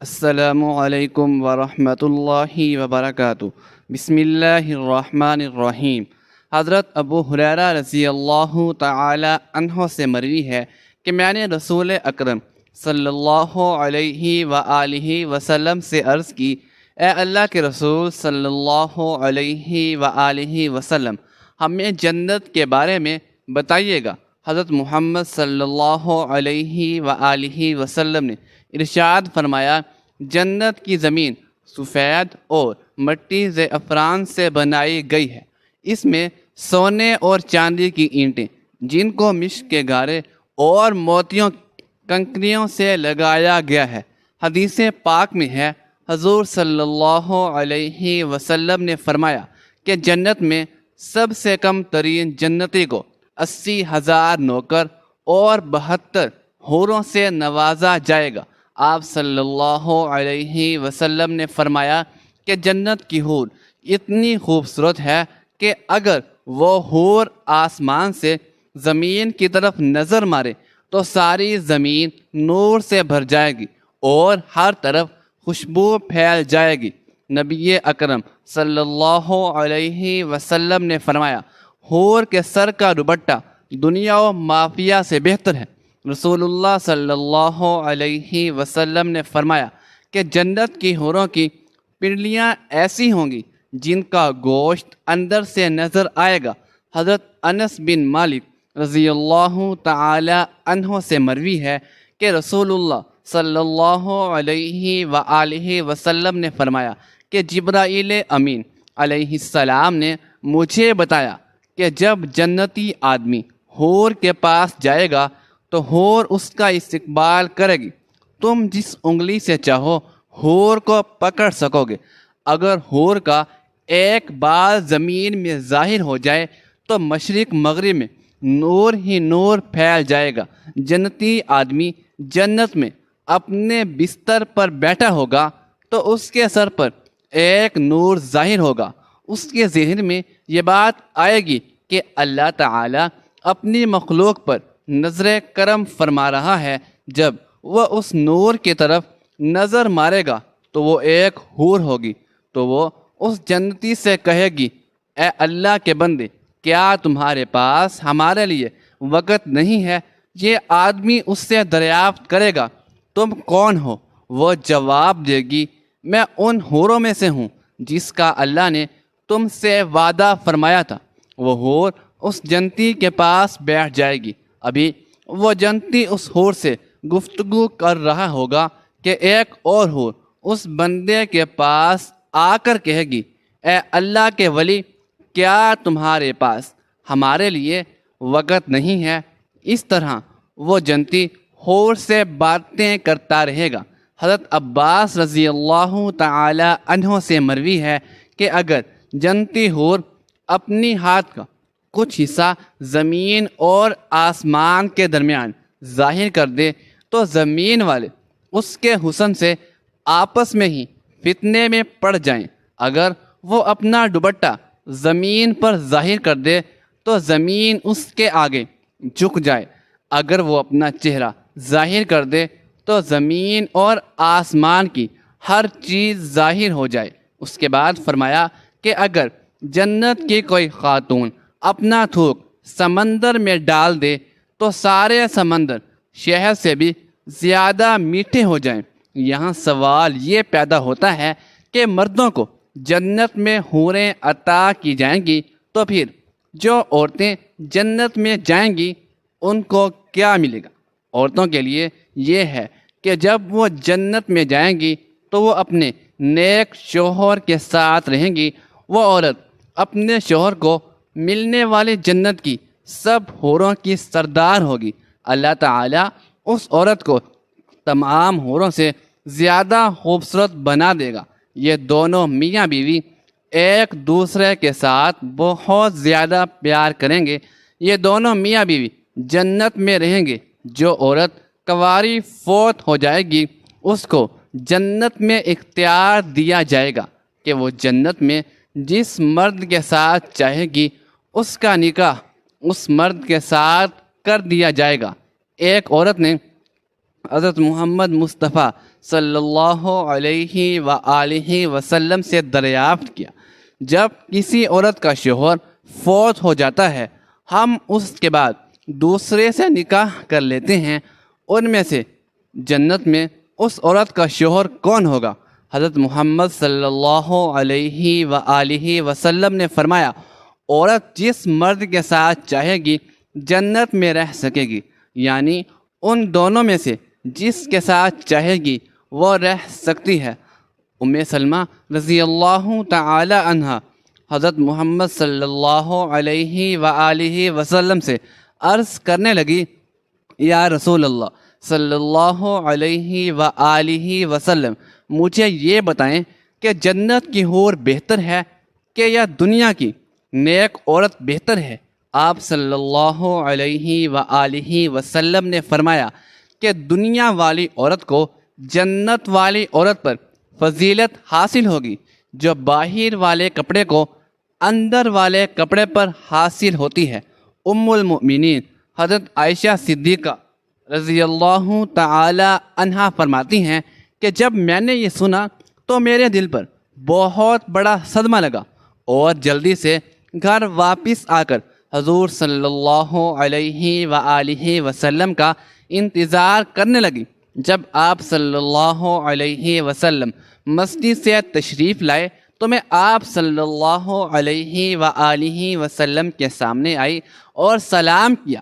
السلام علیکم ورحمۃ اللہ وبرکاتہ۔ بسم اللہ الرحمن الرحیم۔ حضرت ابو ہریرہ رضی اللہ تعالی عنہ سے مروی ہے کہ میں نے رسول اکرم صلی اللہ علیہ وآلہ وسلم سے عرض کی، اے اللہ کے رسول صلی اللہ علیہ وآلہ وسلم، ہمیں جنت کے بارے میں بتائیے گا۔ حضرت محمد صلی اللہ علیہ وآلہ وسلم نے ارشاد فرمایا، جنت کی زمین سفید اور مٹی زعفران سے بنائی گئی ہے، اس میں سونے اور چاندی کی اینٹیں جن کو مشک کے گارے اور موتیوں کنکریوں سے لگایا گیا ہے۔ حدیث پاک میں ہے، حضور صلی اللہ علیہ وسلم نے فرمایا کہ جنت میں سب سے کم ترین جنتی کو 80,000 نوکر اور 72 حوروں سے نوازا جائے گا۔ آپ صلی اللہ علیہ وسلم نے فرمایا کہ جنت کی حور اتنی خوبصورت ہے کہ اگر وہ حور آسمان سے زمین کی طرف نظر مارے تو ساری زمین نور سے بھر جائے گی اور ہر طرف خوشبو پھیل جائے گی۔ نبی اکرم صلی اللہ علیہ وسلم نے فرمایا، حور کے سر کا دوپٹہ دنیا و مافیہ سے بہتر ہے۔ رسول اللہ صلی اللہ علیہ وسلم نے فرمایا کہ جنت کی حوروں کی پنڈلیاں ایسی ہوں گی جن کا گوشت اندر سے نظر آئے گا۔ حضرت انس بن مالک رضی اللہ تعالی عنہ سے مروی ہے کہ رسول اللہ صلی اللہ علیہ وآلہ وسلم نے فرمایا کہ جبرائیل امین علیہ السلام نے مجھے بتایا کہ جب جنتی آدمی حور کے پاس جائے گا تو حور اس کا استقبال کرے گی۔ تم جس انگلی سے چاہو حور کو پکڑ سکو گے۔ اگر حور کا ایک بال زمین میں ظاہر ہو جائے تو مشرق مغرب میں نور ہی نور پھیل جائے گا۔ جنتی آدمی جنت میں اپنے بستر پر بیٹھا ہوگا تو اس کے سر پر ایک نور ظاہر ہوگا۔ اس کے ذہن میں یہ بات آئے گی کہ اللہ تعالی اپنی مخلوق پر نظر کرم فرما رہا ہے۔ جب وہ اس نور کی طرف نظر مارے گا تو وہ ایک حور ہوگی، تو وہ اس جنتی سے کہے گی، اے اللہ کے بندے، کیا تمہارے پاس ہمارے لیے وقت نہیں ہے؟ یہ آدمی اس سے دریافت کرے گا، تم کون ہو؟ وہ جواب دے گی، میں ان حوروں میں سے ہوں جس کا اللہ نے تم سے وعدہ فرمایا تھا۔ وہ حور اس جنتی کے پاس بیٹھ جائے گی۔ ابھی وہ جنتی اس حور سے گفتگو کر رہا ہوگا کہ ایک اور حور اس بندے کے پاس آ کر کہے گی، اے اللہ کے ولی، کیا تمہارے پاس ہمارے لیے وقت نہیں ہے؟ اس طرح وہ جنتی حور سے باتیں کرتا رہے گا۔ حضرت عباس رضی اللہ تعالی عنہ سے مروی ہے کہ اگر جنتی حور اپنی ہاتھ کا کچھ حصہ زمین اور آسمان کے درمیان ظاہر کر دے تو زمین والے اس کے حسن سے آپس میں ہی فتنے میں پڑ جائیں۔ اگر وہ اپنا دوپٹہ زمین پر ظاہر کر دے تو زمین اس کے آگے جھک جائے۔ اگر وہ اپنا چہرہ ظاہر کر دے تو زمین اور آسمان کی ہر چیز ظاہر ہو جائے۔ اس کے بعد فرمایا کہ اگر جنت کی کوئی خاتون اپنا تھوک سمندر میں ڈال دے تو سارے سمندر شہد سے بھی زیادہ میٹھے ہو جائیں۔ یہاں سوال یہ پیدا ہوتا ہے کہ مردوں کو جنت میں حوریں عطا کی جائیں گی تو پھر جو عورتیں جنت میں جائیں گی ان کو کیا ملے گا؟ عورتوں کے لیے یہ ہے کہ جب وہ جنت میں جائیں گی تو وہ اپنے نیک شوہر کے ساتھ رہیں گی۔ وہ عورت اپنے شوہر کو ملنے والی جنت کی سب حوروں کی سردار ہوگی۔ اللہ تعالیٰ اس عورت کو تمام حوروں سے زیادہ خوبصورت بنا دے گا۔ یہ دونوں میاں بیوی ایک دوسرے کے ساتھ بہت زیادہ پیار کریں گے۔ یہ دونوں میاں بیوی جنت میں رہیں گے۔ جو عورت کنواری فوت ہو جائے گی اس کو جنت میں اختیار دیا جائے گا کہ وہ جنت میں جس مرد کے ساتھ چاہے گی اس کا نکاح اس مرد کے ساتھ کر دیا جائے گا۔ ایک عورت نے حضرت محمد مصطفیٰ صلی اللہ علیہ وآلہ وسلم سے دریافت کیا، جب کسی عورت کا شوہر فوت ہو جاتا ہے، ہم اس کے بعد دوسرے سے نکاح کر لیتے ہیں، ان میں سے جنت میں اس عورت کا شوہر کون ہوگا؟ حضرت محمد صلی اللہ علیہ وآلہ وسلم نے فرمایا، عورت جس مرد کے ساتھ چاہے گی جنت میں رہ سکے گی، یعنی ان دونوں میں سے جس کے ساتھ چاہے گی وہ رہ سکتی ہے۔ سلمہ رضی اللہ تعالی عنہ حضرت محمد صلی اللہ علیہ وآلہ وسلم سے عرض کرنے لگی، یا رسول اللہ صلی اللہ علیہ وآلہ وسلم، مجھے یہ بتائیں کہ جنت کی حور بہتر ہے کہ یا دنیا کی نیک عورت بہتر ہے؟ آپ صلی اللہ علیہ وآلہ وسلم نے فرمایا کہ دنیا والی عورت کو جنت والی عورت پر فضیلت حاصل ہوگی جو باہر والے کپڑے کو اندر والے کپڑے پر حاصل ہوتی ہے۔ المؤمنین حضرت عائشہ صدیقہ رضی اللہ تعالی عنہا فرماتی ہیں کہ جب میں نے یہ سنا تو میرے دل پر بہت بڑا صدمہ لگا اور جلدی سے گھر واپس آ کر حضور صلی اللہ علیہ وآلہ وسلم کا انتظار کرنے لگی۔ جب آپ صلی اللہ علیہ وسلم مسجد سے تشریف لائے تو میں آپ صلی اللہ علیہ وآلہ وسلم کے سامنے آئی اور سلام کیا۔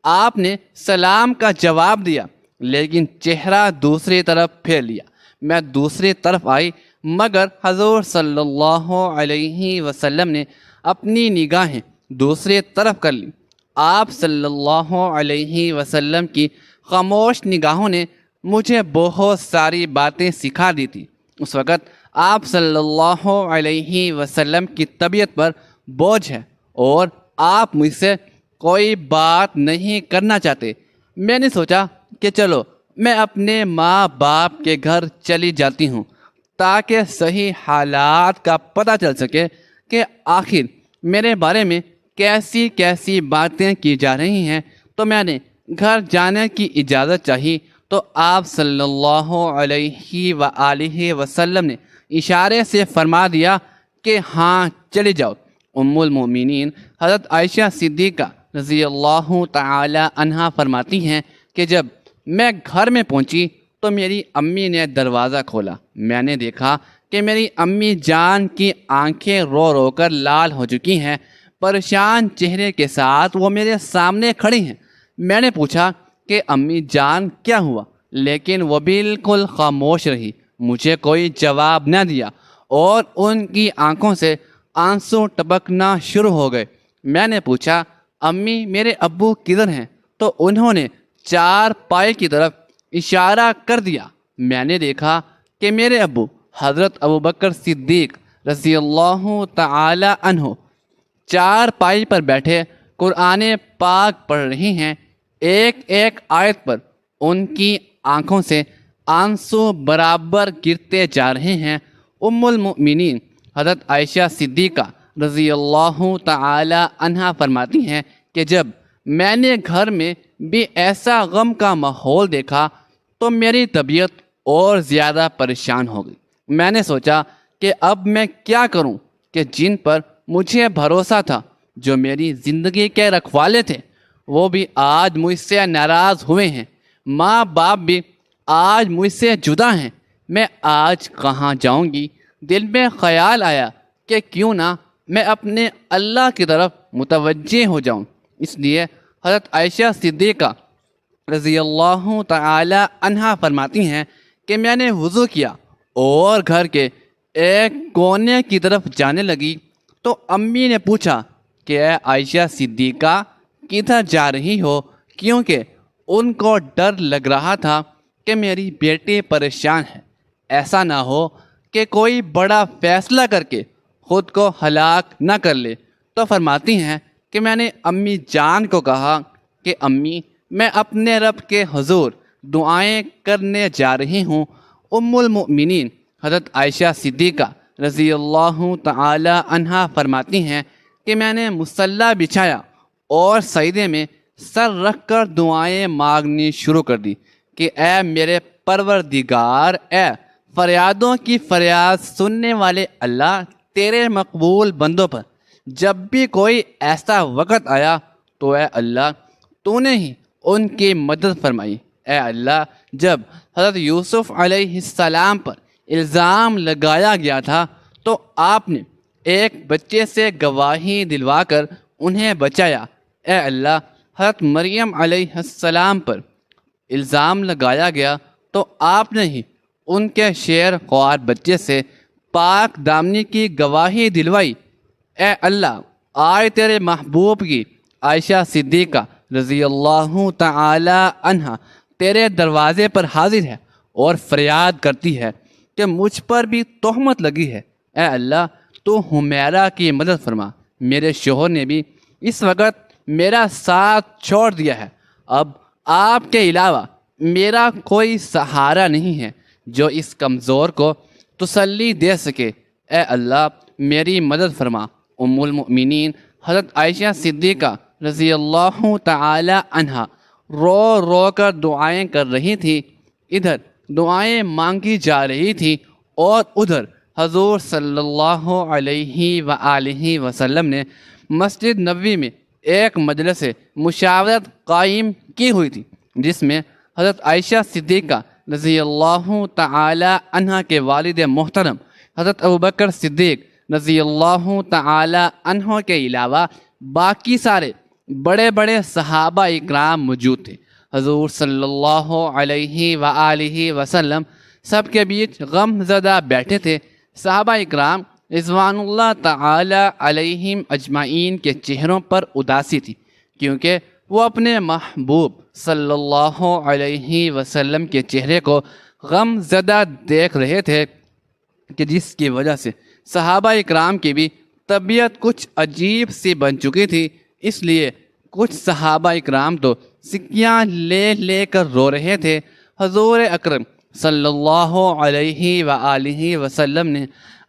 آپ نے سلام کا جواب دیا لیکن چہرہ دوسری طرف پھیر لیا۔ میں دوسری طرف آئی مگر حضور صلی اللہ علیہ وسلم نے اپنی نگاہیں دوسری طرف کر لی۔ آپ صلی اللہ علیہ وسلم کی خاموش نگاہوں نے مجھے بہت ساری باتیں سکھا دی تھی۔ اس وقت آپ صلی اللہ علیہ وسلم کی طبیعت پر بوجھ ہے اور آپ مجھ سے کوئی بات نہیں کرنا چاہتے۔ میں نے سوچا کہ چلو میں اپنے ماں باپ کے گھر چلی جاتی ہوں تاکہ صحیح حالات کا پتہ چل سکے کہ آخر میرے بارے میں کیسی کیسی باتیں کی جا رہی ہیں۔ تو میں نے گھر جانے کی اجازت چاہی تو آپ صلی اللہ علیہ وآلہ وسلم نے اشارے سے فرما دیا کہ ہاں چلے جاؤ۔ المؤمنین حضرت عائشہ صدیقہ رضی اللہ تعالی عنہا فرماتی ہیں کہ جب میں گھر میں پہنچی تو میری امی نے دروازہ کھولا۔ میں نے دیکھا کہ میری امی جان کی آنکھیں رو رو کر لال ہو چکی ہیں، پریشان چہرے کے ساتھ وہ میرے سامنے کھڑی ہیں۔ میں نے پوچھا کہ امی جان کیا ہوا، لیکن وہ بالکل خاموش رہی، مجھے کوئی جواب نہ دیا اور ان کی آنکھوں سے آنسو ٹپکنا شروع ہو گئے۔ میں نے پوچھا امی میرے ابو کدھر ہیں؟ تو انہوں نے چار پائے کی طرف اشارہ کر دیا۔ میں نے دیکھا کہ میرے ابو حضرت ابوبکر صدیق رضی اللہ تعالی عنہ چار پائی پر بیٹھے قرآن پاک پڑھ رہی ہیں۔ ایک ایک آیت پر ان کی آنکھوں سے آنسو برابر گرتے جا رہے ہیں۔ المؤمنین حضرت عائشہ صدیقہ رضی اللہ تعالی عنہا فرماتی ہیں کہ جب میں نے گھر میں بھی ایسا غم کا ماحول دیکھا تو میری طبیعت اور زیادہ پریشان ہو گئی۔ میں نے سوچا کہ اب میں کیا کروں کہ جن پر مجھے بھروسہ تھا، جو میری زندگی کے رکھوالے تھے، وہ بھی آج مجھ سے ناراض ہوئے ہیں، ماں باپ بھی آج مجھ سے جدا ہیں، میں آج کہاں جاؤں گی؟ دل میں خیال آیا کہ کیوں نہ میں اپنے اللہ کی طرف متوجہ ہو جاؤں۔ اس لیے حضرت عائشہ صدیقہ رضی اللہ تعالی عنہا فرماتی ہیں کہ میں نے وضو کیا اور گھر کے ایک کونے کی طرف جانے لگی تو امی نے پوچھا کہ اے عائشہ صدیقہ کدھر جا رہی ہو؟ کیونکہ ان کو ڈر لگ رہا تھا کہ میری بیٹی پریشان ہے، ایسا نہ ہو کہ کوئی بڑا فیصلہ کر کے خود کو ہلاک نہ کر لے۔ تو فرماتی ہیں کہ میں نے امی جان کو کہا کہ امی میں اپنے رب کے حضور دعائیں کرنے جا رہی ہوں۔ المؤمنین حضرت عائشہ صدیقہ رضی اللہ تعالی عنہا فرماتی ہیں کہ میں نے مصلی بچھایا اور سجدے میں سر رکھ کر دعائیں مانگنی شروع کر دی۔ کہ اے میرے پروردگار، اے فریادوں کی فریاد سننے والے اللہ، تیرے مقبول بندوں پر جب بھی کوئی ایسا وقت آیا تو اے اللہ تو نے ہی ان کی مدد فرمائی۔ اے اللہ، جب حضرت یوسف علیہ السلام پر الزام لگایا گیا تھا تو آپ نے ایک بچے سے گواہی دلوا کر انہیں بچایا۔ اے اللہ، حضرت مریم علیہ السلام پر الزام لگایا گیا تو آپ نے ہی ان کے شیر خوار بچے سے پاک دامنی کی گواہی دلوائی۔ اے اللہ، آج تیرے محبوب کی عائشہ صدیقہ رضی اللہ تعالی عنہا تیرے دروازے پر حاضر ہے اور فریاد کرتی ہے کہ مجھ پر بھی تہمت لگی ہے۔ اے اللہ، تو حمیرہ کی مدد فرما، میرے شوہر نے بھی اس وقت میرا ساتھ چھوڑ دیا ہے، اب آپ کے علاوہ میرا کوئی سہارا نہیں ہے جو اس کمزور کو تسلی دے سکے۔ اے اللہ، میری مدد فرما۔ ام المؤمنین حضرت عائشہ صدیقہ رضی اللہ تعالی عنہا رو رو کر دعائیں کر رہی تھی، ادھر دعائیں مانگی جا رہی تھی اور ادھر حضور صلی اللہ علیہ وآلہ وسلم نے مسجد نبوی میں ایک مجلس مشاورت قائم کی ہوئی تھی، جس میں حضرت عائشہ صدیقہ رضی اللہ تعالی عنہا کے والد محترم حضرت ابوبکر صدیق رضی اللہ تعالی عنہ کے علاوہ باقی سارے بڑے بڑے صحابہ اکرام موجود تھے۔ حضور صلی اللہ علیہ وآلہ وسلم سب کے بیچ غم زدہ بیٹھے تھے۔ صحابہ اکرام رضوان اللہ تعالی علیہم اجمعین کے چہروں پر اداسی تھی، کیونکہ وہ اپنے محبوب صلی اللہ علیہ وسلم کے چہرے کو غم زدہ دیکھ رہے تھے، کہ جس کی وجہ سے صحابہ اکرام کی بھی طبیعت کچھ عجیب سی بن چکی تھی۔ اس لیے کچھ صحابہ اکرام تو سکیاں لے لے کر رو رہے تھے۔ حضور اکرم صلی اللہ علیہ وآلہ وسلم نے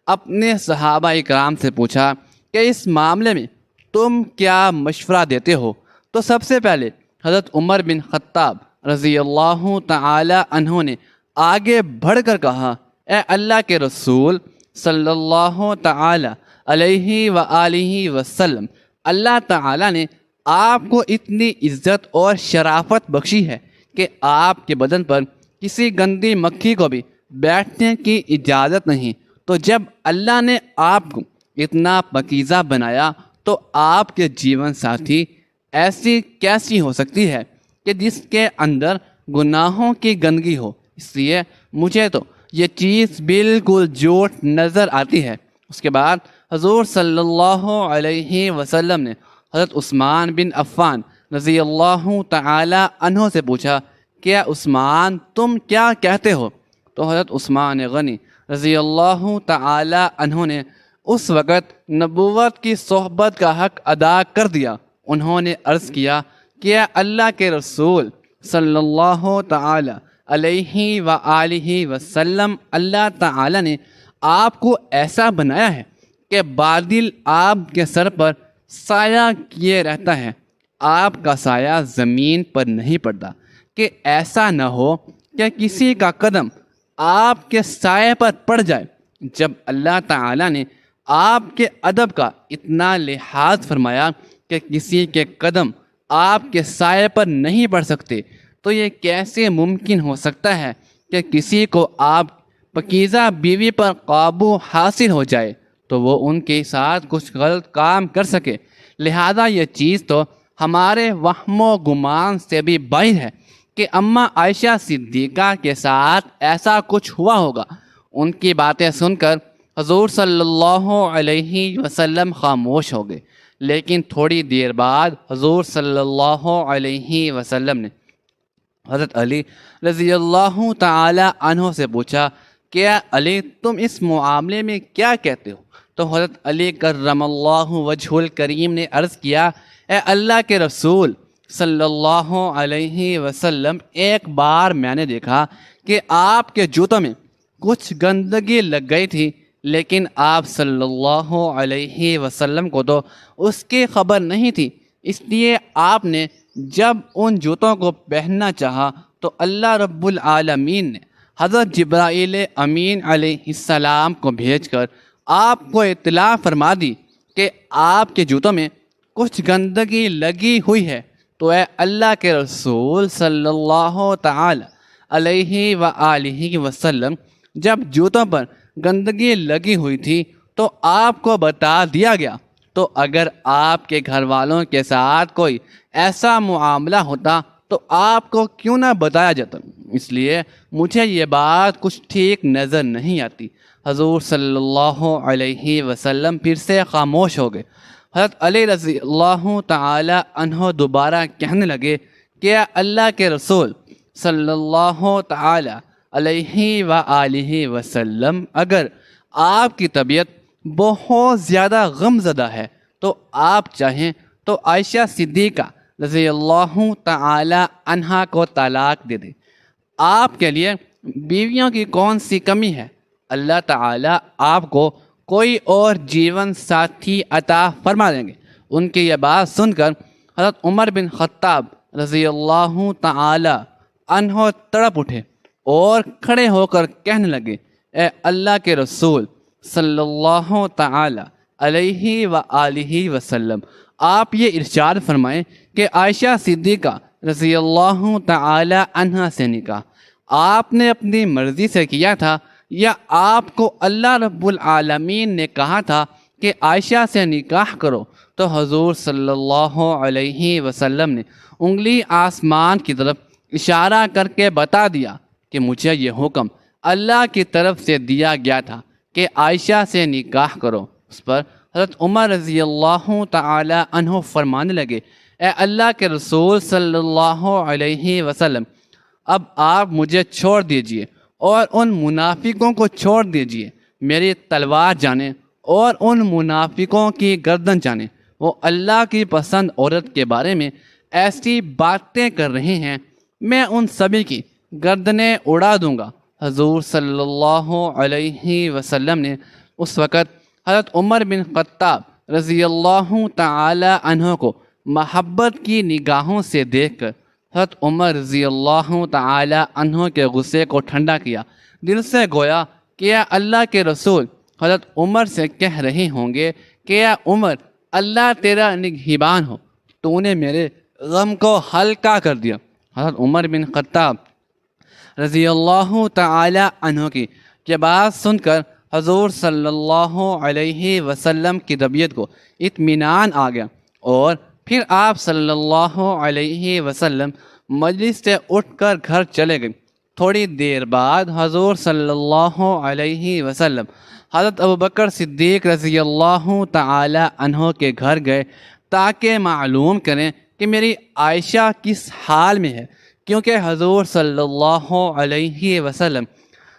اپنے صحابہ اکرام سے پوچھا کہ اس معاملے میں تم کیا مشورہ دیتے ہو؟ تو سب سے پہلے حضرت عمر بن خطاب رضی اللہ تعالی عنہ نے آگے بڑھ کر کہا، اے اللہ کے رسول صلی اللہ تعالی علیہ وآلہ وسلم، اللہ تعالی نے آپ کو اتنی عزت اور شرافت بخشی ہے کہ آپ کے بدن پر کسی گندی مکھی کو بھی بیٹھنے کی اجازت نہیں، تو جب اللہ نے آپ کو اتنا پاکیزہ بنایا تو آپ کے جیون ساتھی ایسی کیسی ہو سکتی ہے کہ جس کے اندر گناہوں کی گندگی ہو؟ اس لیے مجھے تو یہ چیز بالکل جھوٹ نظر آتی ہے۔ اس کے بعد حضور صلی اللہ علیہ وسلم نے حضرت عثمان بن عفان رضی اللہ تعالی عنہ سے پوچھا، کیا عثمان تم کیا کہتے ہو؟ تو حضرت عثمان غنی رضی اللہ تعالی عنہ نے اس وقت نبوت کی صحبت کا حق ادا کر دیا۔ انہوں نے عرض کیا کہ اللہ کے رسول صلی اللہ تعالی علیہ وآلہ وسلم، اللہ تعالی نے آپ کو ایسا بنایا ہے کہ بادل آپ کے سر پر سایہ کیے رہتا ہے، آپ کا سایہ زمین پر نہیں پڑتا، کہ ایسا نہ ہو کہ کسی کا قدم آپ کے سائے پر پڑ جائے۔ جب اللہ تعالی نے آپ کے ادب کا اتنا لحاظ فرمایا کہ کسی کے قدم آپ کے سائے پر نہیں پڑ سکتے، تو یہ کیسے ممکن ہو سکتا ہے کہ کسی کو آپ پاکیزہ بیوی پر قابو حاصل ہو جائے تو وہ ان کے ساتھ کچھ غلط کام کر سکے؟ لہذا یہ چیز تو ہمارے وہم و گمان سے بھی باہر ہے کہ اماں عائشہ صدیقہ کے ساتھ ایسا کچھ ہوا ہوگا۔ ان کی باتیں سن کر حضور صلی اللہ علیہ وسلم خاموش ہو گئے، لیکن تھوڑی دیر بعد حضور صلی اللہ علیہ وسلم نے حضرت علی رضی اللہ تعالی عنہ سے پوچھا، کیا علی تم اس معاملے میں کیا کہتے ہو؟ تو حضرت علی کرم اللہ وجہ الکریم نے عرض کیا، اے اللہ کے رسول صلی اللہ علیہ وسلم، ایک بار میں نے دیکھا کہ آپ کے جوتوں میں کچھ گندگی لگ گئی تھی، لیکن آپ صلی اللہ علیہ وسلم کو تو اس کی خبر نہیں تھی، اس لیے آپ نے جب ان جوتوں کو پہننا چاہا تو اللہ رب العالمین نے حضرت جبرائیل امین علیہ السلام کو بھیج کر آپ کو اطلاع فرما دی کہ آپ کے جوتوں میں کچھ گندگی لگی ہوئی ہے، تو اے اللہ کے رسول صلی اللہ تعالی علیہ وآلہ وسلم، جب جوتوں پر گندگی لگی ہوئی تھی تو آپ کو بتا دیا گیا، تو اگر آپ کے گھر والوں کے ساتھ کوئی ایسا معاملہ ہوتا تو آپ کو کیوں نہ بتایا جاتا؟ اس لیے مجھے یہ بات کچھ ٹھیک نظر نہیں آتی۔ حضور صلی اللہ علیہ وسلم پھر سے خاموش ہو گئے۔ حضرت علی رضی اللہ تعالی عنہ دوبارہ کہنے لگے کہ اللہ کے رسول صلی اللہ تعالی علیہ وآلہ وسلم، اگر آپ کی طبیعت بہت زیادہ غم زدہ ہے تو آپ چاہیں تو عائشہ صدیقہ رضی اللہ تعالی عنہا کو طلاق دے دیں۔ آپ کے لیے بیویوں کی کون سی کمی ہے؟ اللہ تعالی آپ کو کوئی اور جیون ساتھی عطا فرما دیں گے۔ ان کی یہ بات سن کر حضرت عمر بن خطاب رضی اللہ تعالی عنہ تڑپ اٹھے اور کھڑے ہو کر کہنے لگے، اے اللہ کے رسول صلی اللہ تعالی علیہ وآلہ وسلم، آپ یہ ارشاد فرمائیں کہ عائشہ صدیقہ رضی اللہ تعالی عنہا سے نکاح آپ نے اپنی مرضی سے کیا تھا یا آپ کو اللہ رب العالمین نے کہا تھا کہ عائشہ سے نکاح کرو؟ تو حضور صلی اللہ علیہ وسلم نے انگلی آسمان کی طرف اشارہ کر کے بتا دیا کہ مجھے یہ حکم اللہ کی طرف سے دیا گیا تھا کہ عائشہ سے نکاح کرو۔ اس پر حضرت عمر رضی اللہ تعالی عنہ فرمانے لگے، اے اللہ کے رسول صلی اللہ علیہ وسلم، اب آپ مجھے چھوڑ دیجئے اور ان منافقوں کو چھوڑ دیجئے۔ میری تلوار جانیں اور ان منافقوں کی گردن جانیں، وہ اللہ کی پسند عورت کے بارے میں ایسی باتیں کر رہے ہیں، میں ان سبھی کی گردنیں اڑا دوں گا۔ حضور صلی اللہ علیہ وسلم نے اس وقت حضرت عمر بن خطاب رضی اللہ تعالی عنہ کو محبت کی نگاہوں سے دیکھ کر حضرت عمر رضی اللہ تعالی عنہ کے غصے کو ٹھنڈا کیا۔ دل سے گویا کہ اے اللہ کے رسول حضرت عمر سے کہہ رہے ہوں گے کہ اے عمر، اللہ تیرا نگہبان ہو، تو نے میرے غم کو ہلکا کر دیا۔ حضرت عمر بن خطاب رضی اللہ تعالی عنہ کی یہ بات سن کر حضور صلی اللہ علیہ وسلم کی طبیعت کو اطمینان آ گیا، اور پھر آپ صلی اللہ علیہ وسلم مجلس سے اٹھ کر گھر چلے گئے۔ تھوڑی دیر بعد حضور صلی اللہ علیہ وسلم حضرت ابوبکر صدیق رضی اللہ تعالی عنہ کے گھر گئے تاکہ معلوم کریں کہ میری عائشہ کس حال میں ہے، کیونکہ حضور صلی اللہ علیہ وسلم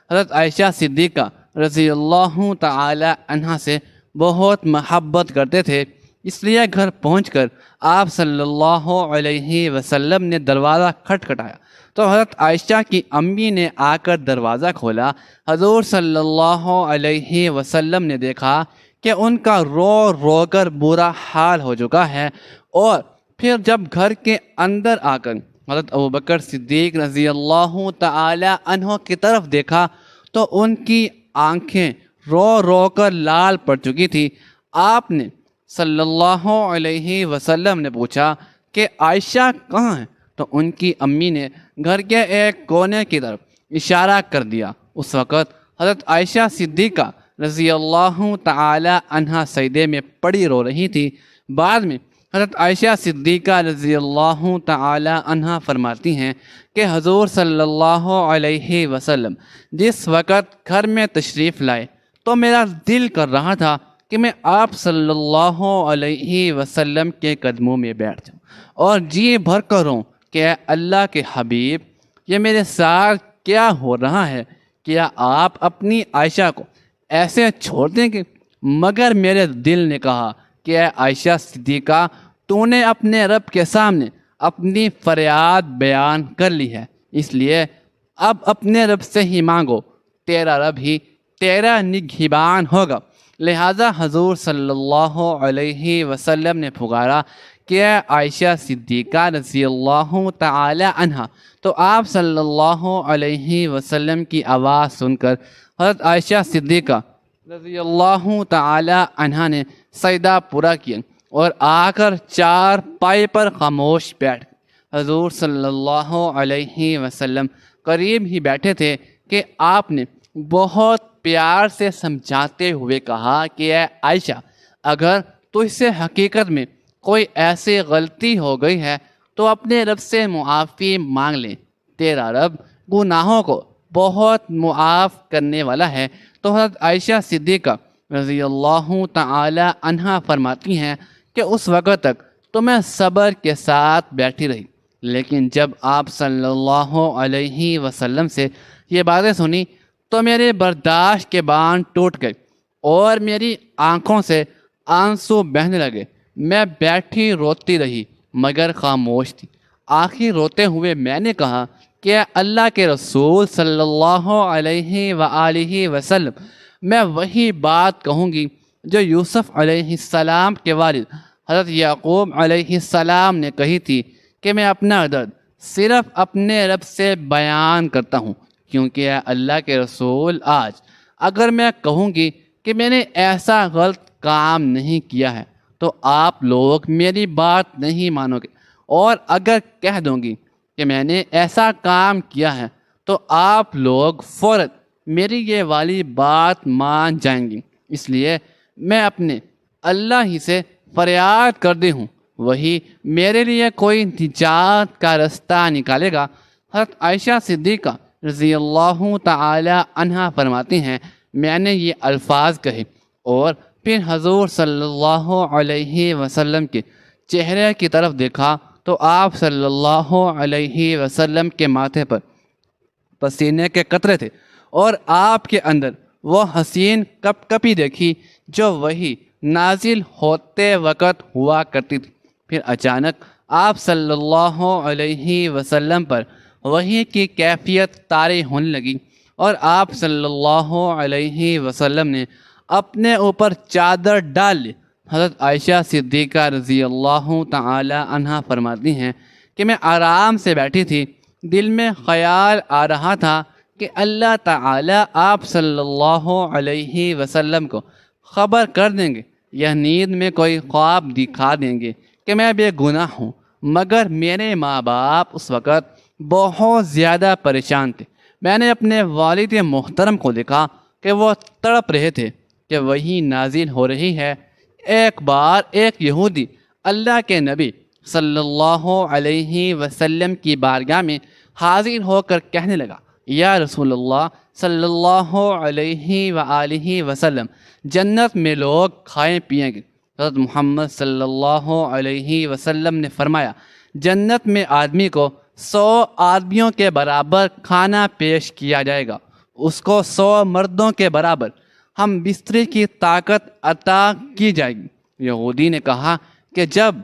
حضرت عائشہ صدیقہ رضی اللہ تعالی عنہ سے بہت محبت کرتے تھے۔ اس لیے گھر پہنچ کر آپ صلی اللہ علیہ وسلم نے دروازہ کھٹکھٹایا تو حضرت عائشہ کی امی نے آ کر دروازہ کھولا۔ حضور صلی اللہ علیہ وسلم نے دیکھا کہ ان کا رو رو کر برا حال ہو چکا ہے، اور پھر جب گھر کے اندر آ کر حضرت ابوبکر صدیق رضی اللہ تعالی عنہ کی طرف دیکھا تو ان کی آنکھیں رو رو کر لال پڑ چکی تھی۔ آپ نے صلی اللہ علیہ وسلم نے پوچھا کہ عائشہ کہاں ہیں؟ تو ان کی امی نے گھر کے ایک کونے کی طرف اشارہ کر دیا۔ اس وقت حضرت عائشہ صدیقہ رضی اللہ تعالی عنہا سجدے میں پڑی رو رہی تھی۔ بعد میں حضرت عائشہ صدیقہ رضی اللہ تعالی عنہا فرماتی ہیں کہ حضور صلی اللہ علیہ وسلم جس وقت گھر میں تشریف لائے تو میرا دل کر رہا تھا کہ میں آپ صلی اللہ علیہ وسلم کے قدموں میں بیٹھ جاؤں اور جی بھر کر روں کہ اے اللہ کے حبیب، یہ میرے ساتھ کیا ہو رہا ہے؟ کیا آپ اپنی عائشہ کو ایسے چھوڑ دیں گے؟ مگر میرے دل نے کہا کہ اے عائشہ صدیقہ، تو نے اپنے رب کے سامنے اپنی فریاد بیان کر لی ہے، اس لیے اب اپنے رب سے ہی مانگو، تیرا رب ہی تیرا نگہبان ہوگا۔ لہٰذا حضور صلی اللہ علیہ وسلم نے پکارا کہ اے عائشہ صدیقہ رضی اللہ تعالی عنہا، تو آپ صلی اللہ علیہ وسلم کی آواز سن کر حضرت عائشہ صدیقہ رضی اللہ تعالی عنہا نے سجدہ پورا کیا اور آ کر چار پائے پر خاموش بیٹھ گئے۔ حضور صلی اللہ علیہ وسلم قریب ہی بیٹھے تھے کہ آپ نے بہت پیار سے سمجھاتے ہوئے کہا کہ اے عائشہ، اگر تجھ سے حقیقت میں کوئی ایسی غلطی ہو گئی ہے تو اپنے رب سے معافی مانگ لے، تیرا رب گناہوں کو بہت معاف کرنے والا ہے۔ تو حضرت عائشہ صدیقہ رضی اللہ تعالی عنہا فرماتی ہیں کہ اس وقت تک تو میں صبر کے ساتھ بیٹھی رہی، لیکن جب آپ صلی اللہ علیہ وسلم سے یہ باتیں سنی تو میرے برداشت کے باندھ ٹوٹ گئے اور میری آنکھوں سے آنسو بہنے لگے۔ میں بیٹھی روتی رہی مگر خاموش تھی۔ آخر روتے ہوئے میں نے کہا کہ اللہ کے رسول صلی اللہ علیہ وآلہ وسلم، میں وہی بات کہوں گی جو یوسف علیہ السلام کے والد حضرت یعقوب علیہ السلام نے کہی تھی کہ میں اپنا درد صرف اپنے رب سے بیان کرتا ہوں، کیونکہ اے اللہ کے رسول آج اگر میں کہوں گی کہ میں نے ایسا غلط کام نہیں کیا ہے تو آپ لوگ میری بات نہیں مانو گے، اور اگر کہہ دوں گی کہ میں نے ایسا کام کیا ہے تو آپ لوگ فوراً میری یہ والی بات مان جائیں گی۔ اس لیے میں اپنے اللہ ہی سے فریاد کرتی ہوں، وہی میرے لیے کوئی نجات کا رستہ نکالے گا۔ حضرت عائشہ صدیقہ رضی اللہ تعالی عنہا فرماتی ہیں میں نے یہ الفاظ کہے اور پھر حضور صلی اللہ علیہ وسلم کے چہرے کی طرف دیکھا تو آپ صلی اللہ علیہ وسلم کے ماتھے پر پسینے کے قطرے تھے اور آپ کے اندر وہ حسین کپ کپی دیکھی جو وہی نازل ہوتے وقت ہوا کرتی تھی۔ پھر اچانک آپ صلی اللہ علیہ وسلم پر وحی کی کیفیت طاری ہونے لگی اور آپ صلی اللہ علیہ وسلم نے اپنے اوپر چادر ڈال لی۔ حضرت عائشہ صدیقہ رضی اللہ تعالی عنہا فرماتی ہیں کہ میں آرام سے بیٹھی تھی، دل میں خیال آ رہا تھا کہ اللہ تعالی آپ صلی اللہ علیہ وسلم کو خبر کر دیں گے یا نیند میں کوئی خواب دکھا دیں گے کہ میں بے گناہ ہوں، مگر میرے ماں باپ اس وقت بہت زیادہ پریشان تھے۔ میں نے اپنے والد محترم کو دیکھا کہ وہ تڑپ رہے تھے کہ وہی نازل ہو رہی ہے۔ ایک بار ایک یہودی اللہ کے نبی صلی اللہ علیہ وسلم کی بارگاہ میں حاضر ہو کر کہنے لگا، یا رسول اللہ صلی اللہ علیہ وآلہ وسلم، جنت میں لوگ کھائیں پیئیں گے۔ حضرت محمد صلی اللہ علیہ وسلم نے فرمایا، جنت میں آدمی کو 100 آدمیوں کے برابر کھانا پیش کیا جائے گا، اس کو 100 مردوں کے برابر ہم بستری کی طاقت عطا کی جائے گی۔ یہودی نے کہا کہ جب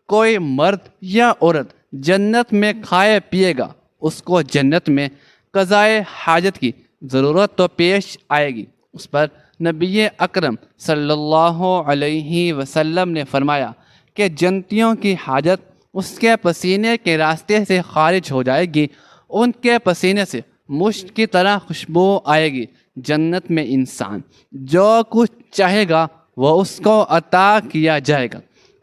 کوئی مرد یا عورت جنت میں کھائے پیے گا اس کو جنت میں قضائے حاجت کی ضرورت تو پیش آئے گی۔ اس پر نبی اکرم صلی اللہ علیہ وسلم نے فرمایا کہ جنتیوں کی حاجت اس کے پسینے کے راستے سے خارج ہو جائے گی، ان کے پسینے سے مشک کی طرح خوشبو آئے گی۔ جنت میں انسان جو کچھ چاہے گا وہ اس کو عطا کیا جائے گا۔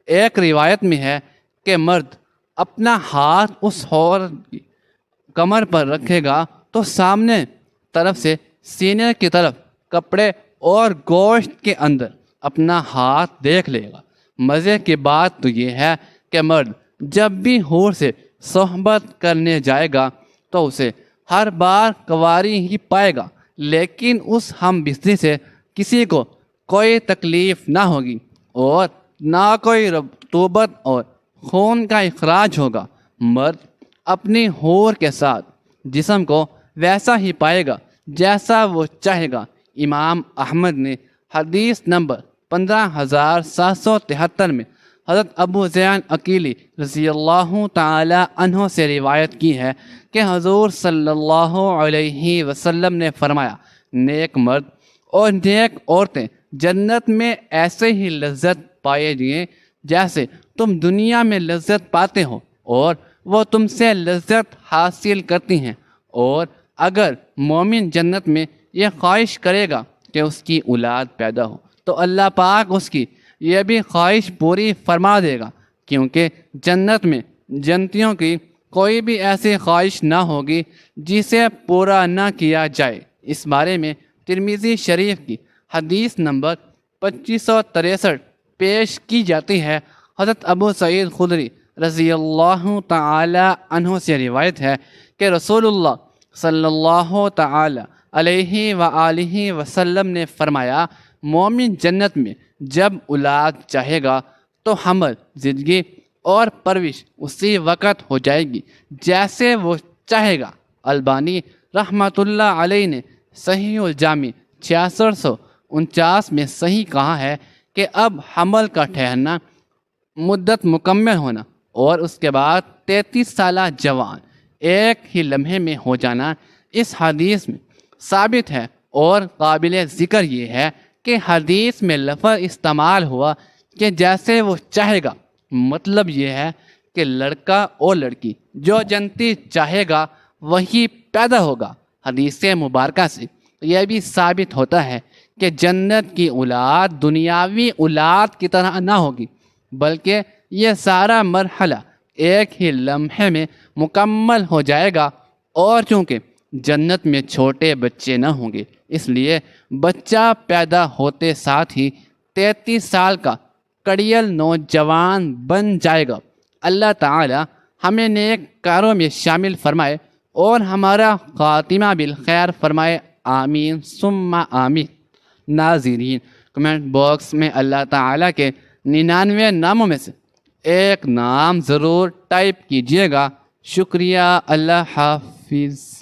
ایک روایت میں ہے کہ مرد اپنا ہاتھ اس عورت کی کمر پر رکھے گا تو سامنے طرف سے سینے کی طرف کپڑے اور گوشت کے اندر اپنا ہاتھ دیکھ لے گا۔ مزے کی بات تو یہ ہے کہ مرد جب بھی حور سے صحبت کرنے جائے گا تو اسے ہر بار کنواری ہی پائے گا، لیکن اس ہم بستری سے کسی کو کوئی تکلیف نہ ہوگی اور نہ کوئی رطوبت اور خون کا اخراج ہوگا۔ مرد اپنی حور کے ساتھ جسم کو ویسا ہی پائے گا جیسا وہ چاہے گا۔ امام احمد نے حدیث نمبر 15773 میں حضرت ابو زین عقیلی رضی اللہ تعالی عنہ سے روایت کی ہے کہ حضور صلی اللہ علیہ وسلم نے فرمایا، نیک مرد اور نیک عورتیں جنت میں ایسے ہی لذت پائے گی جیسے تم دنیا میں لذت پاتے ہو اور وہ تم سے لذت حاصل کرتی ہیں، اور اگر مومن جنت میں یہ خواہش کرے گا کہ اس کی اولاد پیدا ہو تو اللہ پاک اس کی یہ بھی خواہش پوری فرما دے گا، کیونکہ جنت میں جنتیوں کی کوئی بھی ایسی خواہش نہ ہوگی جسے پورا نہ کیا جائے۔ اس بارے میں ترمذی شریف کی حدیث نمبر 2563 پیش کی جاتی ہے۔ حضرت ابو سعید خدری رضی اللہ تعالی عنہ سے روایت ہے کہ رسول اللہ صلی اللہ تعالی علیہ وآلہ وسلم نے فرمایا، مومن جنت میں جب اولاد چاہے گا تو حمل، زندگی اور پرورش اسی وقت ہو جائے گی جیسے وہ چاہے گا۔ البانی رحمۃ اللہ علیہ نے صحیح الجامع 6649 میں صحیح کہا ہے کہ اب حمل کا ٹھہرنا، مدت مکمل ہونا اور اس کے بعد 33 سالہ جوان ایک ہی لمحے میں ہو جانا اس حدیث میں ثابت ہے، اور قابل ذکر یہ ہے کہ حدیث میں لفظ استعمال ہوا کہ جیسے وہ چاہے گا، مطلب یہ ہے کہ لڑکا اور لڑکی جو جنتی چاہے گا وہی پیدا ہوگا۔ حدیث مبارکہ سے یہ بھی ثابت ہوتا ہے کہ جنت کی اولاد دنیاوی اولاد کی طرح نہ ہوگی، بلکہ یہ سارا مرحلہ ایک ہی لمحے میں مکمل ہو جائے گا، اور چونکہ جنت میں چھوٹے بچے نہ ہوں گے اس لیے بچہ پیدا ہوتے ساتھ ہی 33 سال کا کڑیل نوجوان بن جائے گا۔ اللہ تعالی ہمیں نیک کاروں میں شامل فرمائے اور ہمارا خاتمہ بالخیر فرمائے، آمین ثم آمین۔ ناظرین، کمنٹ باکس میں اللہ تعالیٰ کے 99 ناموں میں سے ایک نام ضرور ٹائپ کیجیے گا۔ شکریہ، اللہ حافظ۔